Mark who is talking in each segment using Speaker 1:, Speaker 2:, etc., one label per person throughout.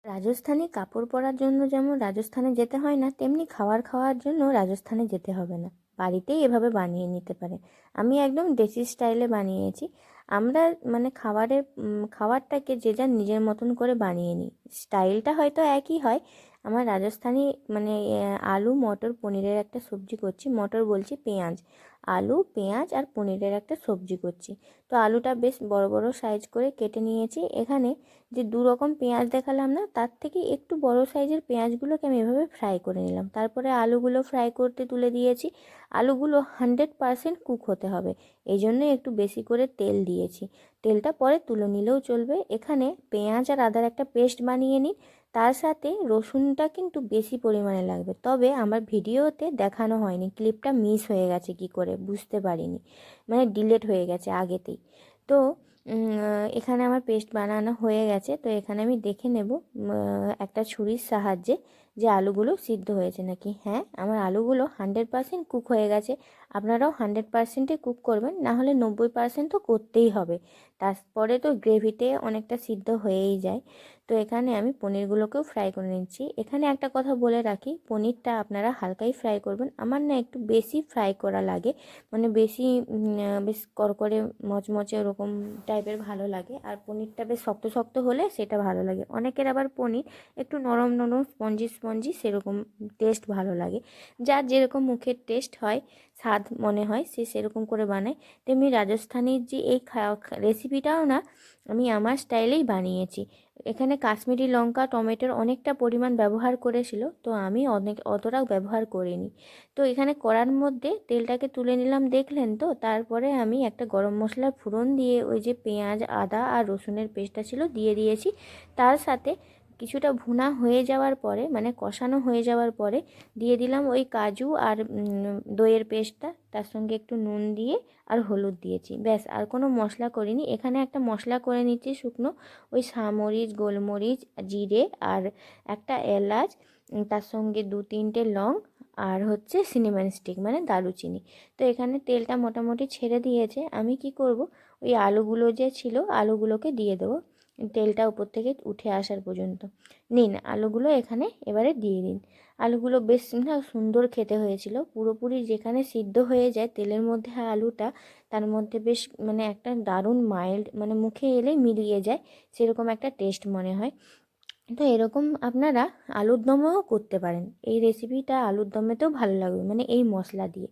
Speaker 1: রাজস্থানে কাপড় পরার জন্য যেমন রাজস্থানে যেতে হয় না, তেমনি খাওয়ার জন্য রাজস্থানে যেতে হবে না, বাড়িতেই এভাবে বানিয়ে নিতে পারে। আমি একদম দেশি স্টাইলে বানিয়েছি। আমরা মানে খাবারটাকে যে যার নিজের মতন করে বানিয়ে নিই, স্টাইলটা হয়তো একই হয়। আমার রাজস্থানি মানে আলু মটর পনিরের একটা সবজি করছি, মটর বলছি পেঁয়াজ, আলু পেঁয়াজ আর পনিরের একটা সবজি করছি। তো আলুটা বেশ বড় বড় সাইজ করে কেটে নিয়েছি। এখানে যে দু রকম পেঁয়াজ দেখালাম না, তার থেকে একটু বড় সাইজের পেঁয়াজগুলোকে আমি এভাবে ফ্রাই করে নিলাম। তারপরে আলুগুলো ফ্রাই করতে তুলে দিয়েছি। আলুগুলো 100% কুক হতে হবে, এই জন্যই একটু বেশি করে তেল দিয়েছি। তেলটা পরে তুলে নিলেও চলবে। এখানে পেঁয়াজ আর আদার একটা পেস্ট বানিয়ে নিই। তার সাথে রসুনটা কিন্তু বেশি পরিমাণে লাগবে, তবে আমার ভিডিওতে দেখানো হয়নি, ক্লিপটা মিস হয়ে গেছে, কি করে বুঝতে পারিনি, মানে ডিলেট হয়ে গেছে আগেতেই। তো এখানে আমার পেস্ট বানানো হয়ে গেছে। তো এখানে আমি দেখে নেব একটা ছুরির সাহায্যে যে আলুগুলো সিদ্ধ হয়েছে নাকি। হ্যাঁ, আমার আলুগুলো 100% কুক হয়ে গেছে। আপনারাও 100%-এ কুক করবেন, না হলে 90% তো করতেই হবে। তারপরে তো গ্রেভিতে অনেকটা সিদ্ধ হয়েই যায়। তো এখানে আমি পনিরগুলোকেও ফ্রাই করে নিচ্ছি। এখানে একটা কথা বলে রাখি, পনিরটা আপনারা হালকাই ফ্রাই করবেন। আমার না একটু বেশি ফ্রাই করা লাগে, মানে বেশি বেশ করকরে মচমচে ওরকম টাইপের ভালো লাগে। আর পনিরটা বেশ শক্ত শক্ত হলে সেটা ভালো লাগে। অনেকের আবার পনির একটু নরম নরম স্পঞ্জি স্পঞ্জি সেরকম টেস্ট ভালো লাগে। যার যেরকম মুখের টেস্ট হয়, স্বাদ মনে হয়, সে সেরকম করে বানায়। তেমনি রাজস্থানীর যে এই রেসিপিটাও না আমি আমার স্টাইলেই বানিয়েছি। এখানে কাশ্মীরি লঙ্কা টমেটোর অনেকটা পরিমাণ ব্যবহার করেছিল, তো আমি অতটাও ব্যবহার করিনি। তো এখানে কড়ার মধ্যে তেলটাকে তুলে নিলাম, দেখলেন তো। তারপরে আমি একটা গরম মশলার ফোড়ন দিয়ে ওই যে পেঁয়াজ আদা আর রসুনের পেস্টটা ছিল দিয়ে দিয়েছি। তার সাথে কিছুটা ভুনা হয়ে যাওয়ার পরে, মানে কষানো হয়ে যাওয়ার পরে দিয়ে দিলাম ওই কাজু আর দইয়ের পেস্টটা, তার সঙ্গে একটু নুন দিয়ে আর হলুদ দিয়েছি, ব্যাস। আর কোনো মশলা করিনি। এখানে একটা মশলা করে নিচ্ছি শুকনো, ওই মরিচ গোলমরিচ জিরে আর একটা এলাচ, তার সঙ্গে 2-3টে লং, আর হচ্ছে সিনেমান স্টিক মানে দারুচিনি। তো এখানে তেলটা মোটামুটি ছেড়ে দিয়েছে। আমি কি করব, ওই আলুগুলো যে ছিল আলুগুলোকে দিয়ে দেবো তেলটা উপর থেকে উঠে আসার পর্যন্ত। নিন আলুগুলো এখানে এবারে দিয়ে দিন। আলুগুলো বেশ না সুন্দর খেতে হয়েছিল, পুরোপুরি যেখানে সিদ্ধ হয়ে যায় তেলের মধ্যে আলুটা, তার মধ্যে বেশ মানে একটা দারুণ মাইল্ড, মানে মুখে এলেই মিলিয়ে যায় সেরকম একটা টেস্ট মনে হয়। তো এরকম আপনারা আলুর দমও করতে পারেন। এই রেসিপিটা আলুর দমেতেও ভালো লাগবে, মানে এই মশলা দিয়ে।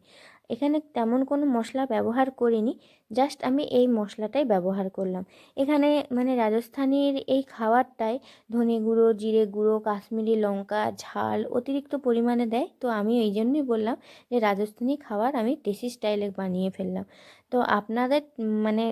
Speaker 1: এখানে তেমন কোনো মশলা ব্যবহার করিনি, জাস্ট আমি এই মশলাটাই ব্যবহার করলাম। এখানে মানে রাজস্থানীর এই খাবারটায় ধনে গুঁড়ো জিরে গুঁড়ো কাশ্মীরি লঙ্কা ঝাল অতিরিক্ত পরিমাণে দেয়। তো আমি এই জন্যই বললাম যে রাজস্থানী খাবার আমি দেশি স্টাইলে বানিয়ে ফেললাম। তো আপনাদের মানে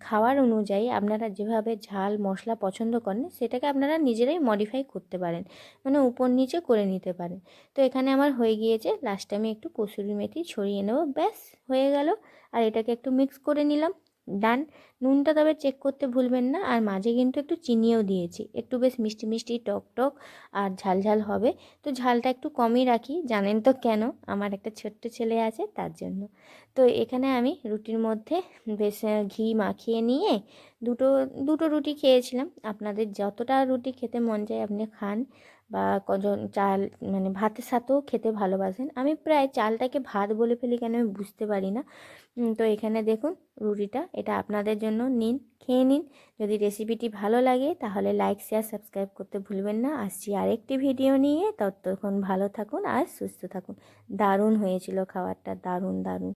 Speaker 1: খাওয়ার অনুযায়ী আপনারা যেভাবে ঝাল মশলা পছন্দ করেন সেটাকে আপনারা নিজেরাই মডিফাই করতে পারেন, মানে উপর নিচে করে নিতে পারেন। তো এখানে আমার হয়ে গিয়েছে, লাস্টে আমি একটু কসুরি মেথি ছড়িয়ে নেব, ব্যাস হয়ে গেল। আর এটাকে একটু মিক্স করে নিলাম, ডান। নুনটা তবে চেক করতে ভুলবেন না। আর মাঝে কিন্তু একটু চিনিও দিয়েছি, একটু বেশ মিষ্টি মিষ্টি টক টক আর ঝাল ঝাল হবে। তো ঝালটা একটু কমই রাখি, জানেন তো কেন, আমার একটা ছোট্ট ছেলে আছে তার জন্য। তো এখানে আমি রুটির মধ্যে বেশ ঘি মাখিয়ে নিয়ে দুটো দুটো রুটি খেয়েছিলাম। আপনাদের যতটা রুটি খেতে মন চায় আপনি খান, বা কজন চাল মানে ভাতের সাথেও খেতে ভালোবাসেন। আমি প্রায় চালটাকে ভাত বলে ফেলি কেন আমি বুঝতে পারি না। তো এখানে দেখুন রুটিটা, এটা আপনাদের জন্য, নিন খেয়ে নিন। যদি রেসিপিটি ভালো লাগে তাহলে লাইক শেয়ার সাবস্ক্রাইব করতে ভুলবেন না। আসছি আরেকটি ভিডিও নিয়ে, ততক্ষণ ভালো থাকুন আর সুস্থ থাকুন। দারুণ হয়েছিল খাবারটা, দারুণ দারুণ।